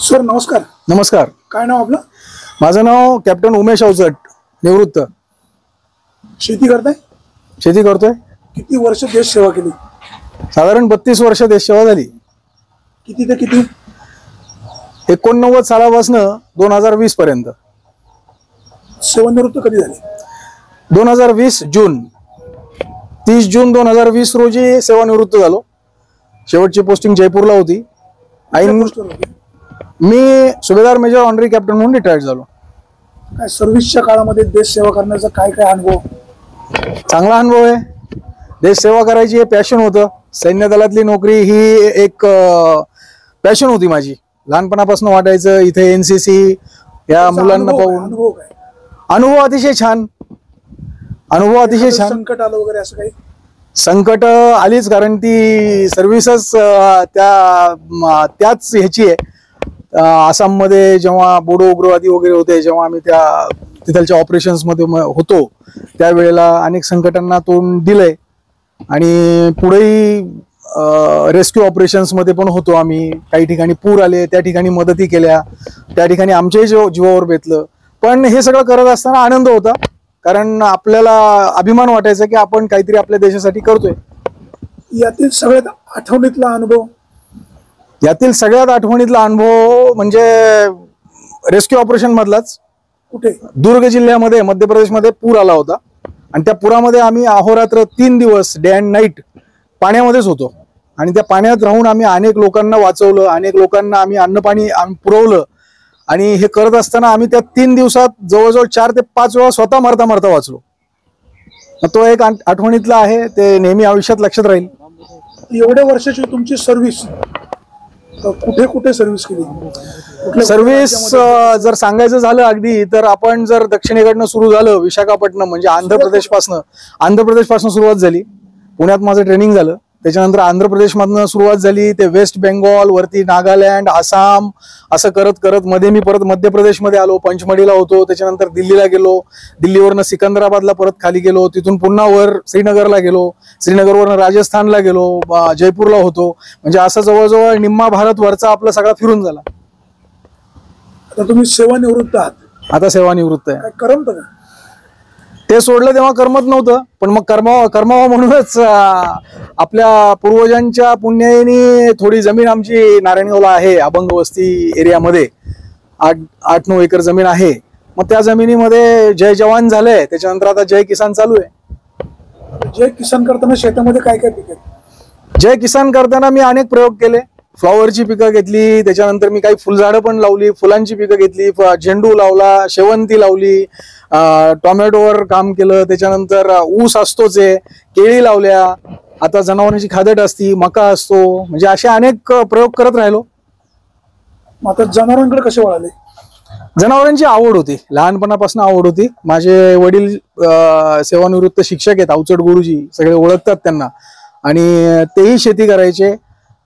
Sir नमस्कार. नमस्कार. काय नाव आपलं? माझं नाव कॅप्टन उमेश अवचट, निवृत्त. शेती करताय? शेती करतोय. किती वर्ष देश सेवा केली? साधारण 32 वर्ष देश सेवा झाली. किती ते किती? 89 सालापासून 2020 पर्यंत. सेवानिवृत्त कधी झाले? 2020 जून 30 जून 2020 रोजी सेवानिवृत्त झालो. शेवटची पोस्टिंग जयपूरला होती. मी सुभेदार मेजर ऑनरी कॅप्टन म्हणून रिटायर्ड झालो. काय सर्व्हिसच्या काळामध्ये देश सेवा करण्याचा काय काय अनुभव? चांगला अनुभव आहे. देश सेवा करायची हे पॅशन होतं. सैन्य दलातली नोकरी ही एक पॅशन होती माझी. लहानपणापासून वाटायचं इथे एनसीसी या मुलांना पाहून. अनुभव अतिशय छान. संकट आलं वगैरे असं काही? संकट आलीच, कारण ती सर्व्हिसच त्याच ह्याची आहे. आसाममध्ये जेव्हा बोडो उग्रवादी वगैरे होते, जेव्हा आम्ही त्या तिथलच्या ऑपरेशन्स मध्ये होतो, त्यावेळेला अनेक संकटांना तोंड दिलंय. आणि पुढेही रेस्क्यू ऑपरेशन्स मध्ये पण होतो आम्ही. काही ठिकाणी पूर आले, त्या ठिकाणी मदती केल्या, त्या ठिकाणी आमच्याही जीवावर बेतलं. पण हे सगळं करत असताना आनंद होता, कारण आपल्याला अभिमान वाटायचा की आपण काहीतरी आपल्या देशासाठी करतोय. यातील सगळ्यात आठवणीतला अनुभव? यातील सगळ्यात आठवणीतला अनुभव म्हणजे रेस्क्यू ऑपरेशन मधलाच. कुठे? दुर्ग जिल्ह्यामध्ये मध्य प्रदेशमध्ये पूर आला होता. आणि त्या पुरामध्ये आम्ही अहोरात्र 3 दिवस डे अँड नाईट पाण्यामध्येच होतो. आणि त्या पाण्यात राहून आम्ही अनेक लोकांना वाचवलं, अनेक लोकांना आम्ही अन्न पाणी पुरवलं. आणि हे करत असताना आम्ही त्या 3 दिवसात जवळजवळ 4 ते 5 वेळा स्वतः मरता मरता वाचलो. तो एक आठवणीतला आहे. ते नेहमी आयुष्यात लक्षात राहील. एवढ्या वर्षाची तुमची सर्व्हिस, कुठे कुठे सर्व्हिस केली? सर्व्हिस जर सांगायचं झालं अगदी, तर आपण जर दक्षिणेकडनं सुरू झालं, विशाखापट्टणम म्हणजे आंध्र प्रदेशपासून सुरुवात झाली. पुण्यात माझं ट्रेनिंग झालं. त्याच्यानंतर आंध्र प्रदेशमधनं सुरुवात झाली, ते वेस्ट बेंगॉल वरती नागालँड, आसाम, असं करत करत मध्ये मी परत मध्य प्रदेशमध्ये आलो, पंचमढीला होतो. त्याच्यानंतर दिल्लीला गेलो, दिल्लीवरनं सिकंदराबादला परत खाली गेलो, तिथून पुन्हा वर श्रीनगरला गेलो, श्रीनगरवरनं राजस्थानला गेलो, जयपूरला होतो. म्हणजे असं जवळजवळ निम्मा भारत वरचा आपला सगळा फिरून झाला. आता तुम्ही सेवानिवृत्त आहात? आता सेवानिवृत्त आहे. काय करमतं का? ते सोडलं तेव्हा करमत नव्हतं, पण मग कर्मावा म्हणूनच आपल्या पूर्वजांच्या पुण्याईने थोडी जमीन आमची नारायणगावला आहे, अभंग वस्ती एरियामध्ये 8-9 एकर जमीन आहे. मग त्या जमिनीमध्ये जय जवान झालंय, त्याच्यानंतर आता जय किसान चालू आहे. जय किसान करताना शेतामध्ये काय काय पिकं? जय किसान करताना मी अनेक प्रयोग केले. फ्लॉवरची पिकं घेतली, त्याच्यानंतर मी काही फुलझाडं पण लावली, फुलांची पिकं घेतली, झेंडू लावला, शेवंती लावली, टोमॅटोवर काम केलं. त्याच्यानंतर ऊस असतोच आहे, केळी लावल्या, आता जनावरांची खादट असती, मका असतो. म्हणजे असे अनेक प्रयोग करत राहिलो. आता जनावरांकडे कसे वळाले? जनावरांची आवड होती, लहानपणापासून आवड होती. माझे वडील सेवानिवृत्त शिक्षक आहेत, अवचट गुरुजी, सगळे ओळखतात त्यांना. आणि तेही शेती करायचे.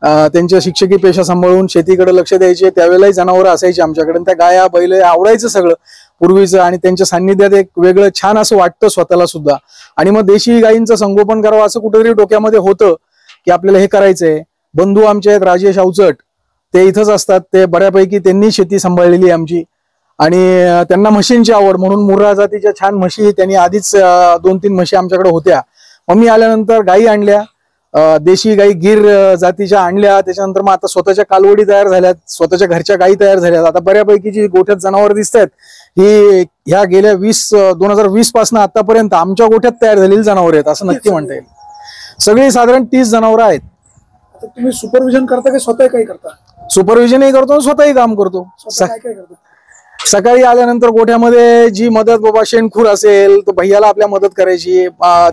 त्यांच्या शिक्षकी पेशा सांभाळून शेतीकडे लक्ष द्यायचे. त्यावेळेलाही जनावरं असायची आमच्याकडे. त्या गाया बैल आवडायचं सगळं पूर्वीचं. आणि त्यांच्या सान्निध्यात एक वेगळं छान असं वाटतं स्वतःला सुद्धा. आणि मग देशी गायींचं संगोपन करावं असं कुठेतरी डोक्यामध्ये होतं की आपल्याला हे करायचंय. बंधू आमचे आहेत राजेश अवचट, ते इथंच असतात. ते बऱ्यापैकी त्यांनी शेती सांभाळलेली आमची. आणि त्यांना म्हशींची आवड म्हणून मुर्रा जातीच्या छान म्हशी त्यांनी आधीच 2-3 म्हशी आमच्याकडे होत्या. मग मी आल्यानंतर गायी आणल्या, देशी गाई गिर जातीच्या आणल्या. त्याच्यानंतर मग आता स्वतःच्या कालवडी तयार झाल्यात, स्वतःच्या घरच्या गायी तयार झाल्यात. आता बऱ्यापैकी जी गोठ्यात जनावर दिसत आहेत ही ह्या गेल्या 2020 पासून आतापर्यंत आमच्या गोठ्यात तयार झालेली जनावर आहेत असं नक्की म्हणता येईल. सगळी साधारण 30 जनावर आहेत. तुम्ही सुपरविजन करता की स्वतः काही करता? सुपरविजनही करतो, स्वतःही काम करतो. काय काय करता? सकाळी आल्यानंतर गोठ्यामध्ये जी मदत, बाबा शेणखूर असेल तर भैयाला आपल्या मदत करायची.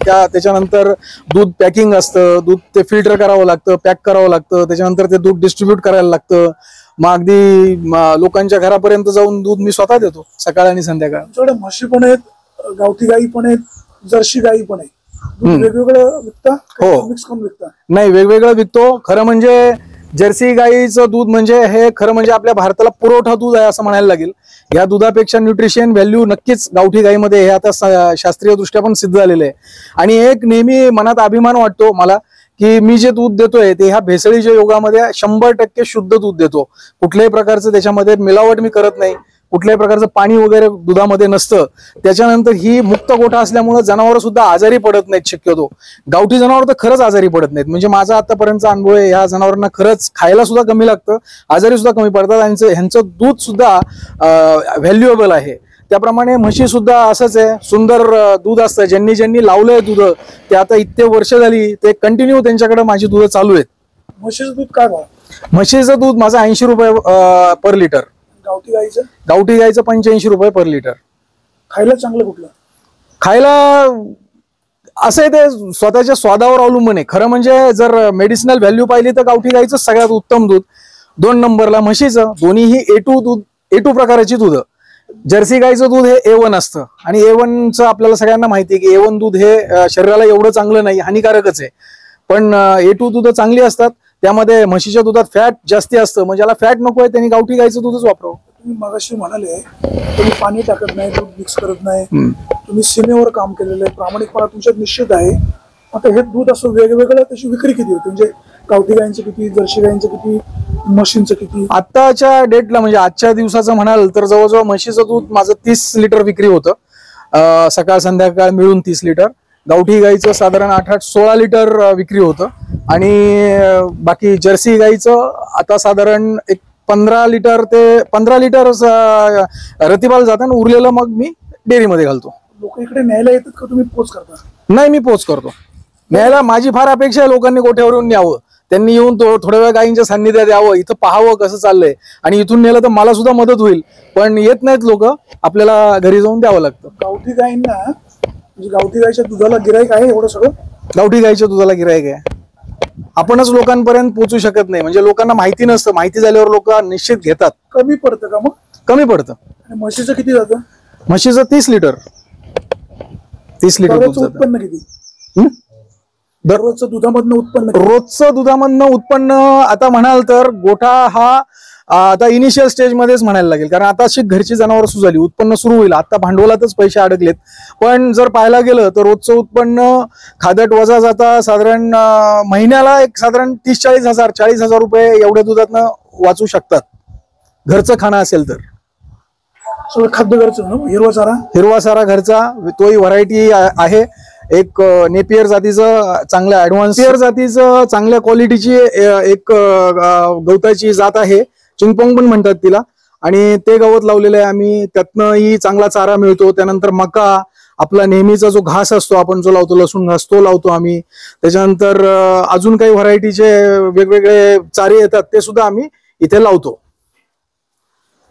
त्याच्यानंतर दूध पॅकिंग असतं, दूध ते फिल्टर करावं लागतं, पॅक करावं लागतं. त्याच्यानंतर ते दूध डिस्ट्रीब्यूट करायला लागतं. मग अगदी लोकांच्या घरापर्यंत जाऊन दूध मी स्वतः देतो सकाळ आणि संध्याकाळ. आमच्याकडे म्हशी पण आहेत, गावठी गाई पण आहेत, जर्सी गाई पण आहेत. वेगवेगळं विकता? हो, मिक्स करून विकता? नाही, वेगवेगळं विकतो. खरं म्हणजे जर्सी गाईचं दूध म्हणजे हे खरं म्हणजे आपल्या भारताला पुरवठा दूध आहे असं म्हणायला लागेल. या दुधापेक्षा न्यूट्रिशन व्हॅल्यू नक्कीच गावठी गाईमध्ये हे आता शास्त्रीय दृष्ट्या पण सिद्ध झालेलं आहे. आणि एक नेहमी मनात अभिमान वाटतो मला की मी जे दूध देतोय ते ह्या भेसळीच्या युगामध्ये 100% शुद्ध दूध देतो. कुठल्याही प्रकारचं त्याच्यामध्ये मिलावट मी करत नाही, कुठल्याही प्रकारचं पाणी वगैरे दुधामध्ये नसतं. त्याच्यानंतर ही मुक्त गोठा असल्यामुळे जनावर सुद्धा आजारी पडत नाहीत. शक्यतो गावठी जनावर तर खरंच आजारी पडत नाहीत. म्हणजे माझा आतापर्यंतचा अनुभव आहे, ह्या जनावरांना खरंच खायला सुद्धा कमी लागतं, आजारी सुद्धा कमी पडतात आणि ह्यांचं दूध सुद्धा व्हॅल्युएबल आहे. त्याप्रमाणे म्हशी सुद्धा असंच आहे, सुंदर दूध असतं. ज्यांनी ज्यांनी लावलंय दूध ते आता इतके वर्ष झाली ते कंटिन्यू त्यांच्याकडे माझी दूध चालू आहेत. म्हशीचं दूध काय भाव? म्हशीचं दूध माझं 80 रुपये पर लिटर. गावठी गाईचं? गावठी गाईचं 85 रुपये पर लिटर. खायला चांगलं कुठलं? खायला असं आहे ते स्वतःच्या स्वादावर अवलंबून आहे. खरं म्हणजे जर मेडिसिनल व्हॅल्यू पाहिली तर गावठी गाईचं सगळ्यात उत्तम दूध. 2 नंबरला म्हशीचं. दोन्हीही A2 प्रकाराची दूध. जर्सी गाईचं दूध हे A1 असतं आणि A1चं आपल्याला सगळ्यांना माहिती आहे की A1 दूध हे शरीराला एवढं चांगलं नाही, हानिकारकच आहे. पण A2 दूध चांगली असतात. त्यामध्ये म्हशीच्या दुधात फॅट जास्ती असतं. म्हणजे ज्याला फॅट नको आहे त्यांनी गावठी गाईचं दूधच वापरावं. तुम्ही मगाशी म्हणाले तुम्ही पाणी टाकत नाही, दूध मिक्स करत नाही, तुम्ही सीमेवर काम केलेलं आहे, प्रामाणिकपणा तुमच्यात निश्चित आहे. आता हे दूध असं वेगवेगळं त्याची विक्री किती होते? म्हणजे गावठी गाईंचं किती, जर्सी गाईंचं किती, म्हशींचं किती? आताच्या डेटला म्हणजे आजच्या दिवसाचं म्हणाल तर जवळजवळ म्हशीचं दूध माझं 30 लिटर विक्री होतं, सकाळ संध्याकाळ मिळून 30 लिटर. गावठी गाईचं साधारण 8-16 लिटर विक्री होतं आणि बाकी जर्सी गाईचं आता साधारण एक 15 लिटर रतिबाल जातं आणि उरलेलं मग मी डेअरीमध्ये घालतो. लोक इकडे न्यायला येतात का तुम्ही पोच करता? नाही, मी पोच करतो. न्यायला माझी फार अपेक्षा आहे लोकांनी गोठ्यावरून न्यावं, त्यांनी येऊन थोड्या वेळ गायींच्या सान्निध्यात यावं, इथं पाहावं कसं चाललंय आणि इथून नेलं तर मला सुद्धा मदत होईल. पण येत नाहीत लोक, आपल्याला घरी जाऊन द्यावं लागतं. गावठी गायींना म्हणजे गावठी गायीच्या दुधाला गिराईक आहे एवढं सगळं? गावठी गायीच्या दुधाला गिराईक आहे. आपणच लोकांपर्यंत पोहोचू शकत नाही, म्हणजे लोकांना माहिती नसतं. माहिती झाल्यावर लोक निश्चित घेतात. कमी पडतं का मग? कमी पडतं. आणि म्हशीचं किती जातं? म्हशीचं 30 लिटर. 30 लिटर दूध जातं. उत्पन्न किती? दररोजचं दुधामधनं उत्पन्न? रोजचं दुधामधनं उत्पन्न आता म्हणाल तर गोठा हा आता इनिशियल स्टेज मध्येच म्हणायला लागेल, कारण आता अशी घरची जनावर सुरू उत्पन्न सुरू होईल. आता भांडवलातच पैसे अडकलेत. पण जर पाहायला गेलं तर रोजचं उत्पन्न खादट वजा जाता साधारण महिन्याला एक साधारण 30-40 हजार रुपये एवढ्या दुधातनं वाचू शकतात, घरचं खाणं असेल तर. सगळं खाद्य घरचं ना? हिरवा सारा घरचा, तोही व्हरायटी आहे. एक नेपियर जातीचं चांगल्या ऍडव्हान्स जातीचं चांगल्या क्वालिटीची एक गवताची जात आहे, चिंगपोंग पण म्हणतात तिला, आणि ते गवत लावलेलं आहे आम्ही. त्यातनंही चांगला चारा मिळतो. त्यानंतर मका, आपला नेहमीचा जो घास असतो आपण जो लावतो, लसूण घास, तो लावतो आम्ही. त्याच्यानंतर अजून काही व्हरायटीचे वेगवेगळे चारे येतात ते सुद्धा आम्ही इथे लावतो.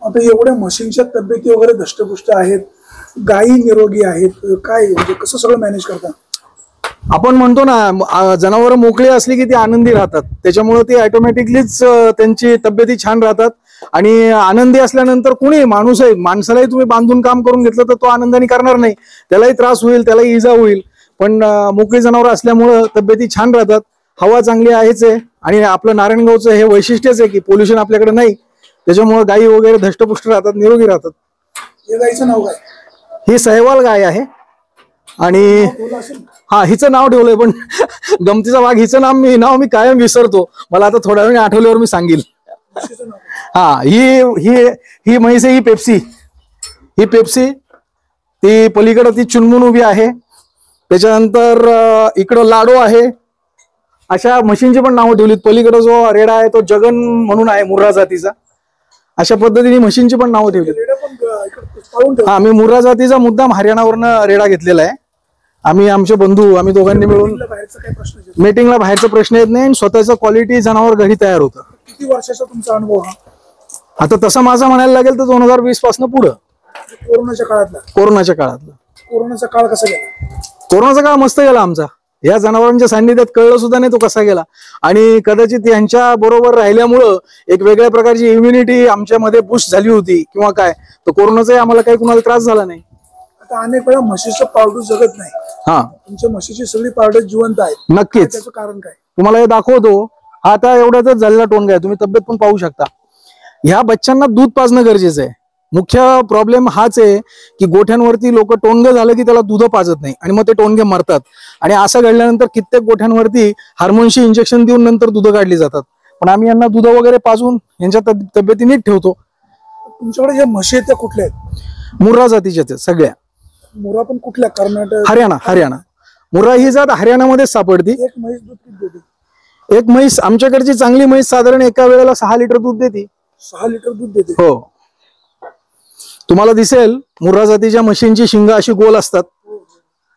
आता एवढ्या म्हशींच्या तब्येती वगैरे धष्टपुष्ट आहेत, गायी निरोगी आहेत, काय म्हणजे कसं सगळं मॅनेज करता? आपण म्हणतो ना, जनावरं मोकळी असली की ती आनंदी राहतात. त्याच्यामुळे ती ऑटोमॅटिकलीच त्यांची तब्येती छान राहतात. आणि आनंदी असल्यानंतर कुणी माणूस आहे, माणसालाही तुम्ही बांधून काम करून घेतलं तर तो आनंदाने करणार नाही, त्यालाही त्रास होईल, त्यालाही इजा होईल. पण मोकळी जनावरं असल्यामुळं तब्येती छान राहतात. हवा चांगली आहेच आहे आणि आपलं नारायणगावचं हे वैशिष्ट्यच आहे की पोल्युशन आपल्याकडे नाही, त्याच्यामुळे गायी वगैरे धष्टपुष्ट राहतात, निरोगी राहतात. या गायीचं नाव काय? ही सहवाल गाय आहे आणि हा, हिचं नाव ठेवलंय, पण गमतीचा भाग हिचं नाव मी कायम विसरतो. मला आता थोड्या वेळ आठवल्यावर मी सांगेल. हा, ही म्हैस आहे, ही पेप्सी. ती पलीकडे ती चुनमुन उभी आहे. त्याच्यानंतर इकडं लाडो आहे. अशा म्हशींची पण नावं ठेवलीत. पलीकडे जो रेडा आहे तो जगन म्हणून आहे, मुर्रा जातीचा. अशा पद्धतीने म्हशींची पण नावं ठेवली. हा, मी मुर्रा जातीचा मुद्दाम हरियाणावरनं रेडा घेतलेला आहे. आमचे बंधू आम्ही दोघांनी मिळून. मीटिंगला बाहेरचा प्रश्न येत नाही, स्वतःचं क्वालिटी जनावर घरी तयार होतं. किती वर्षाचा तुमचा अनुभव हा? आता तसं माझा म्हणायला लागेल तर 2020 पासून पुढं. कोरोनाच्या काळातला? कोरोनाचा काळ कसा गेला? कोरोनाचा काळ मस्त गेला आमचा. या जनावरांच्या सान्निध्यात कळलं सुद्धा नाही तो कसा गेला. आणि कदाचित यांच्या बरोबर राहिल्यामुळं एक वेगळ्या प्रकारची इम्युनिटी आमच्यामध्ये बूस्ट झाली होती किंवा काय, तर कोरोनाचाही आम्हाला काही कुणाला त्रास झाला नाही. आता अनेक वेळा म्हशीचं पावडर जगत नाही. हा, तुमच्या म्हशीची सगळी पावडर जिवंत आहेत. नक्कीच. त्याचं कारण काय? तुम्हाला हे दाखवतो. हा आता एवढ्यातच झालेला टोन काय, तुम्ही तब्येत पण पाहू शकता. ह्या बच्चांना दूध पाजणं गरजेचं आहे. मुख्य प्रॉब्लेम हाच आहे की गोठ्यांवरती लोक टोनगे झालं की त्याला दूध पाजत नाही आणि मग ते टोनगे मरतात. आणि असं घडल्यानंतर कित्येक गोठ्यांवरती हार्मोनशी इंजेक्शन देऊन नंतर दूध काढली जातात. पण आम्ही यांना दूध वगैरे पाजून यांच्या तब्येती नीट ठेवतो. तुमच्याकडे ज्या म्हशी आहेत त्या कुठल्या आहेत? मुर्रा जातीच्या आहेत सगळ्या. मुरा पण कुठल्या? कर्नाटक, हरियाणा. मुर्रा ही जात हरियाणामध्येच सापडती. एक म्हैस दूध किती देते? एक म्हैस आमच्याकडची चांगली म्हैस साधारण एका वेळेला 6 लिटर दूध देते. 6 लिटर दूध देते. हो, तुम्हाला दिसेल मुर्रा जातीच्या म्हशींची शिंग अशी गोल असतात.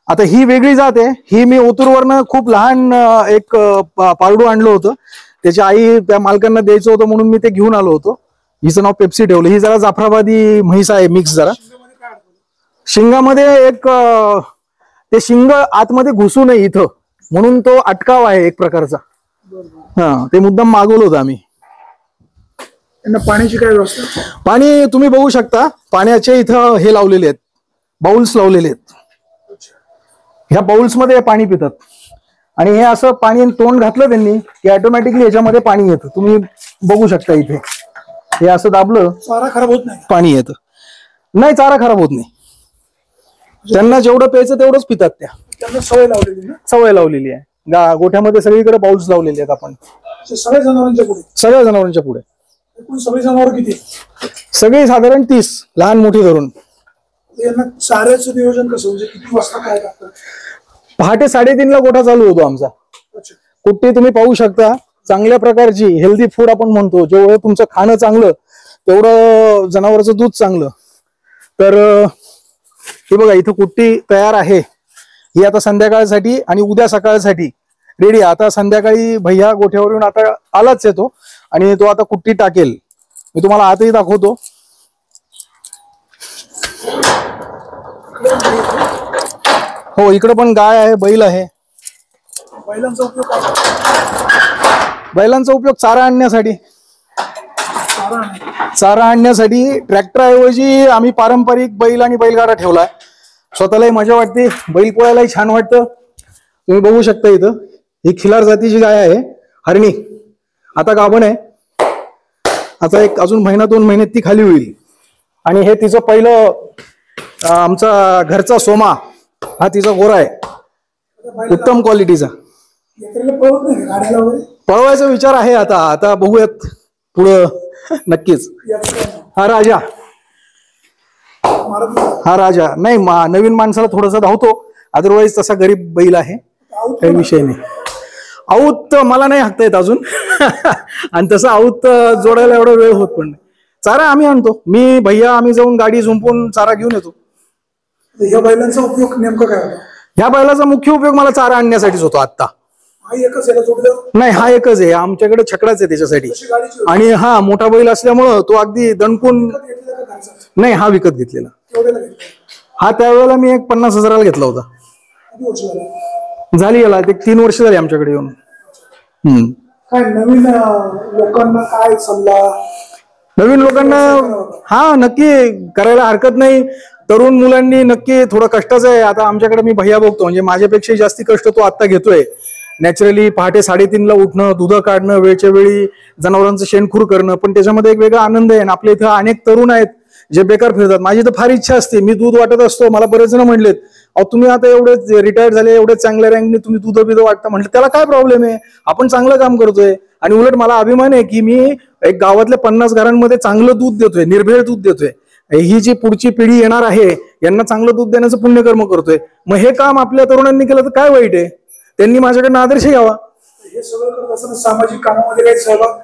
आता ही वेगळी जात आहे. ही मी ओतूरवरनं खूप लहान एक पारडू आणलं होतं. त्याची आई त्या मालकांना द्यायचं होतं म्हणून मी ते घेऊन आलो होतो. हिचं नाव पेप्सी ठेवलं. ही जरा जाफराबादी म्हैस आहे, मिक्स जरा. शिंगामध्ये एक ते शिंग आतमध्ये घुसू नये इथं म्हणून तो अटकाव आहे एक प्रकारचा. ते मुद्दाम मागवलं होतं आम्ही. त्यांना पाण्याची काय व्यवस्था? पाणी तुम्ही बघू शकता. पाण्याचे इथं हे लावलेले आहेत, बाउल्स लावलेले आहेत. ह्या बाउल्स मध्ये पाणी पितात आणि हे असं पाणी तोंड घातलं त्यांनी की ऑटोमॅटिकली याच्यामध्ये पाणी येतं. तुम्ही बघू शकता इथे हे असं दाबलं, चारा खराब होत नाही? पाणी येतं. नाही, चारा खराब होत नाही. त्यांना जेवढं प्यायचं तेवढंच पितात. त्यांना सवय लावलेली ना? सवय लावलेली आहे. गोठ्यामध्ये सगळीकडे बाउल्स लावलेले आहेत आपण. सगळ्या जनावरांच्या पुढे. एकूण सगळी जनावर किती? सगळी साधारण 30, लहान मोठी धरून. यांना चाऱ्याचं नियोजन कसं, म्हणजे किती वाजता काय करतात? पहाटे 3:30ला गोठा चालू होतो आमचा. कुठे तुम्ही पाहू शकता चांगल्या प्रकारची हेल्दी फूड आपण म्हणतो. जेवढं तुमचं खाणं चांगलं तेवढं जनावरांचं दूध चांगलं. तर हे बघा इथं कुट्टी तयार आहे. ही आता संध्याकाळसाठी आणि उद्या सकाळसाठी रेडी. आता संध्याकाळी भैया गोठ्यावरून आता आलाच येतो आणि तो आता कुट्टी टाकेल. मी तुम्हाला आतही दाखवतो. हो, इकडे पण गाय आहे, बैल आहे. बैलांचा उपयोग काय? बैलांचा उपयोग चारा आणण्यासाठी. चारा आणण्यासाठी ट्रॅक्टर ऐवजी आम्ही पारंपरिक बैल आणि बैलगाडा ठेवलाय. स्वतःलाही मजा वाटते, बैल पोहायलाही छान वाटतं. तुम्ही बघू शकता इथं ही खिलार जातीची गाय आहे, हरणी. आता गाभण आहे. आता एक अजून 1-2 महिन्यात ती खाली होईल. आणि हे तिचं पहिलं आमचा घरचा सोमा. हा तिचा गोरा आहे, उत्तम क्वालिटीचा. पळवायचा विचार आहे आता बघूयात पुढं. नक्कीच. हा राजा नाही, नवीन माणसाला थोडासा धावतो, अदरवाईज तसा गरीब बैल आहे, काही विषय नाही. आऊत मला नाही हाकता येत अजून आणि तसं आऊत जोडायला एवढा वेळ होत पण नाही. चारा आम्ही आणतो, मी भैया आम्ही जाऊन गाडी झुंपून चारा घेऊन येतो. या बैलांचा उपयोग नेमका काय होता? ह्या बैलाचा मुख्य उपयोग मला चारा आणण्यासाठीच होतो. आता नाही, हा एकच आहे आमच्याकडे, छकडाच आहे त्याच्यासाठी. आणि हा मोठा बैल असल्यामुळं तो अगदी दणकून. नाही, हा विकत घेतलेला. हा त्यावेळेला मी एक 50,000ला घेतला होता. झाली याला 3 वर्ष झाली आमच्याकडे येऊन. काय नवीन लोकांना काय सल्ला? नवीन लोकांना हा नक्की करायला हरकत नाही. तरुण मुलांनी नक्की, थोडं कष्टाचं आहे. आता आमच्याकडे मी भैया बघतो, म्हणजे माझ्यापेक्षा जास्ती कष्ट तो आता घेतोय. नॅचरली पहाटे 3:30ला उठणं, दूध काढणं, वेळच्या वेळी जनावरांचं शेणखूर करणं, पण त्याच्यामध्ये एक वेगळा आनंद आहे. आपल्या इथं अनेक तरुण आहेत जे बेकार फिरतात. माझी तर फार इच्छा असते, मी दूध वाटत असतो. मला बरेच जण म्हणलेत, अहो तुम्ही आता एवढे रिटायर्ड झाले, एवढे चांगल्या रँकने तुम्ही दूध बिध वाटता. म्हटलं त्याला काय प्रॉब्लेम आहे, आपण चांगलं काम करतोय. आणि उलट मला अभिमान आहे की मी एक गावातल्या 50 घरांमध्ये चांगलं दूध देतोय, निर्भेळ दूध देतोय. ही जी पुढची पिढी येणार आहे यांना चांगलं दूध देण्याचं पुण्यकर्म करतोय. मग हे काम आपल्या तरुणांनी केलं तर काय वाईट आहे? त्यांनी माझ्याकडनं आदर्श घ्यावा. हे सगळं करत असताना सामाजिक कामामध्ये काही सहभाग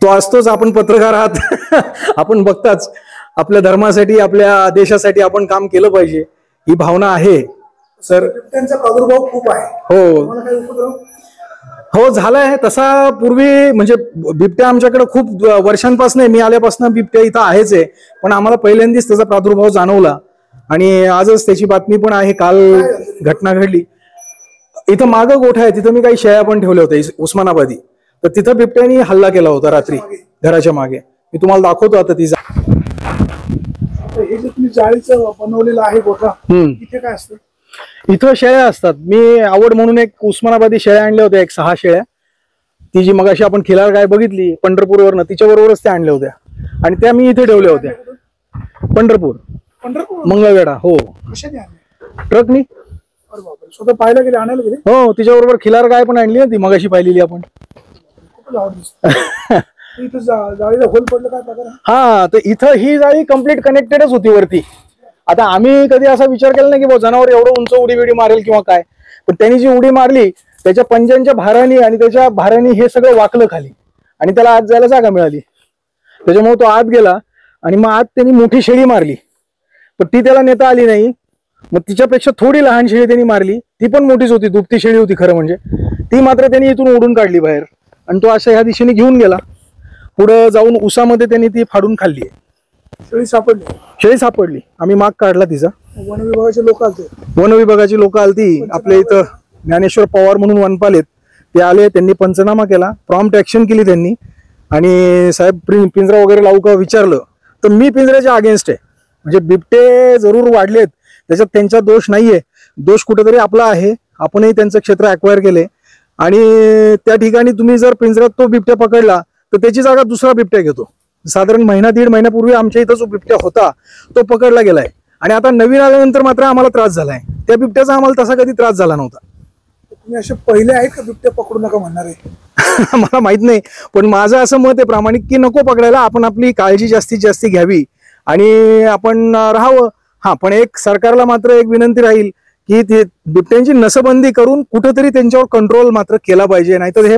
तो असतोच. आपण पत्रकार आहात, आपण बघताच. आपल्या धर्मासाठी, आपल्या देशासाठी आपण काम केलं पाहिजे, ही भावना आहे. सर, बिबट्यांचा प्रादुर्भाव खूप आहे. हो हो, झालाय तसा. पूर्वी म्हणजे बिबट्या आमच्याकडे खूप वर्षांपासून, मी आल्यापासून बिबट्या इथं आहेच आहे. पण आम्हाला पहिल्यांदाच त्याचा प्रादुर्भाव जाणवला आणि आजच त्याची बातमी पण आहे. काल घटना घडली. इथं मागं गोठा आहे, तिथं मी काही शेळ्या पण ठेवल्या होत्या उस्मानाबादी. तर तिथं बिबट्यानी हल्ला केला होता रात्री घराच्या मागे. मी तुम्हाला दाखवतो आता ती. हे जे तुम्ही जाळीचं बनवलेलं आहे गोठा, इथे काय असतं? इथं शेळ्या असतात. मी आवड म्हणून एक उस्मानाबादी शेळ्या आणल्या होत्या, एक 6 शेळ्या. ती जी मगाशी आपण खिलार गाय बघितली पंढरपूरवरनं, तिच्या बरोबरच त्या आणल्या होत्या आणि त्या मी इथे ठेवल्या होत्या. पंढरपूर पंढरपूर मंगळवेढा. हो, कशाने आणले? ट्रकनी. अरे बापरे, स्वतः पाहायला गेले, आणायला गेले? हो, तिच्याबरोबर खिलार गाय पण आणली ना, ती मगाशी पाहिलेली आपण. खूपच आवड दिसते. इथं जाळीला होल पडलं काय प्रकार आहे? हा, तर इथं ही जाळी कम्प्लीट कनेक्टेडच होती वरती. आता आम्ही कधी असा विचार केला नाही की बा जनावर एवढं उंच उडी बिडी मारेल किंवा काय, पण त्यांनी जी उडी मारली त्याच्या पंजांच्या भारानी आणि त्याच्या भारानी हे सगळं वाकलं खाली आणि त्याला आत जायला जागा मिळाली. त्याच्यामुळे तो आत गेला आणि मग आत त्यांनी मोठी शेळी मारली, पण ती त्याला नेता आली नाही. मग तिच्यापेक्षा थोडी लहान शेळी त्यांनी मारली, ती पण मोठीच होती, दुभती शेळी होती खरं म्हणजे. ती मात्र त्यांनी इथून ओढून काढली बाहेर आणि तो अशा ह्या दिशेने घेऊन गेला. पुढे जाऊन उसामध्ये त्यांनी ती फाडून खाल्ली. शेळी सापडली? शेळी सापडली, आम्ही माग काढला तिचा. वन विभागाचे लोक आलते? वन विभागाची लोक आलती. आपल्या इथं ज्ञानेश्वर पवार म्हणून वनपाल आहेत, ते आले, त्यांनी पंचनामा केला, प्रॉम्प्ट ऍक्शन केली त्यांनी. आणि साहेब पिंजरा वगैरे लावू का विचारलं, तर मी पिंजऱ्याच्या अगेन्स्ट आहे. म्हणजे बिबटे जरूर वाढलेत, त्याच्यात त्यांचा दोष नाहीये, दोष कुठेतरी आपला आहे. आपणही त्यांचं क्षेत्र अक्वायर केले आणि त्या ठिकाणी तुम्ही जर पिंजऱ्यात तो बिबट्या पकडला तर त्याची जागा दुसरा बिबट्या घेतो. साधारण महिना दीड महिन्यापूर्वी आमच्या इथं जो बिबट्या होता तो पकडला गेलाय आणि आता नवीन आल्यानंतर मात्र आम्हाला त्रास झालाय. त्या बिबट्याचा आम्हाला तसा कधी त्रास झाला नव्हता. तुम्ही असे पहिले आहेत का बिबट्या पकडू नका म्हणणारे? मला माहित नाही, पण माझं असं मत आहे प्रामाणिक की नको पकडायला, आपण आपली काळजी जास्तीत जास्त घ्यावी आणि आपण राहावं. हा, पण एक सरकारला मात्र एक विनंती राहील की ते बिबट्यांची नसबंदी करून कुठेतरी त्यांच्यावर कंट्रोल मात्र केला पाहिजे, नाहीतर हे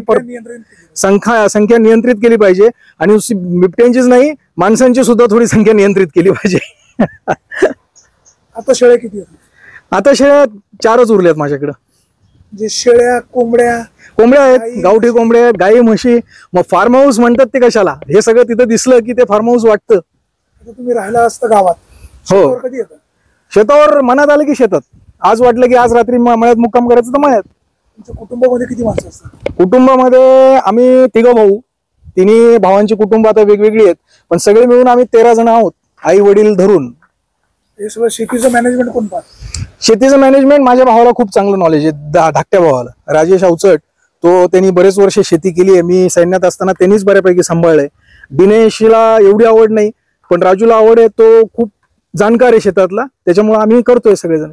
संख्या नियंत्रित केली पाहिजे. आणि बिबट्यांचीच नाही, माणसांची सुद्धा थोडी संख्या नियंत्रित केली पाहिजे. आता शेळ्या किती आहेत? आता शेळ्या 4च उरल्यात माझ्याकडं. जे शेळ्या कोंबड्या आहेत, गावठी कोंबड्या आहेत, गाई म्हशी. मग फार्म हाऊस म्हणतात ते कशाला, हे सगळं तिथं दिसलं की ते फार्म हाऊस वाटतं. आता तुम्ही राहिला असतं गावात, हो, कधी येतं? शेतावर मनात आलं की शेतात. आज वाटलं की आज रात्री मळ्यात मुक्काम करायचं तर मळ्यात. तुमच्या कुटुंबामध्ये किती माणसं असतात? कुटुंबामध्ये आम्ही 3 भाऊ, 3 भावांची कुटुंब आता वेगवेगळी आहेत, पण सगळे मिळून आम्ही 13 जण आहोत, आई वडील धरून. हे सगळं शेतीचं मॅनेजमेंट कोण पाहत? शेतीचं मॅनेजमेंट माझ्या भावाला खूप चांगलं नॉलेज आहे, धाकट्या भावाला राजेश अवचट. त्यांनी बरेच वर्ष शेती केली आहे. मी सैन्यात असताना त्यांनीच बऱ्यापैकी सांभाळलंय. दिनेशला एवढी आवड नाही, पण राजूला आवड आहे, तो खूप जाणकार आहे शेतातला, त्याच्यामुळे आम्ही करतोय सगळेजण.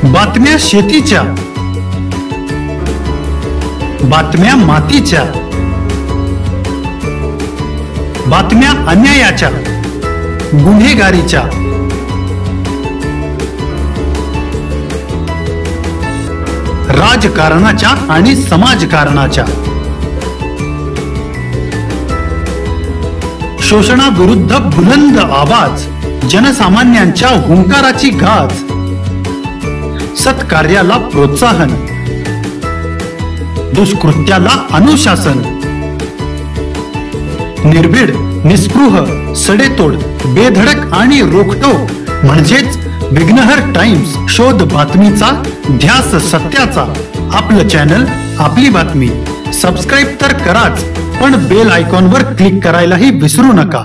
बातम्या शेतीच्या, बातम्या मातीच्या, बातम्या अन्यायाच्या, गुन्हेगारीच्या, राजकारणाच्या आणि समाजकारणाच्या, शोषणाविरुद्ध बुलंद आवाज, जनसामान्यांच्या हुंकाराची गाज, सत्कार्याला प्रोत्साहन, दुष्कृत्याला अनुशासन, निर्भीड, निस्पृह, सडेतोड, बेधडक आणि रोखटोक म्हणजेच विघ्नहर टाइम्स. शोध बातमीचा, ध्यास सत्याचा. आपलं चॅनल, आपली बातमी. सबस्क्राईब तर कराच, पण बेल आयकॉनवर क्लिक करायलाही विसरू नका.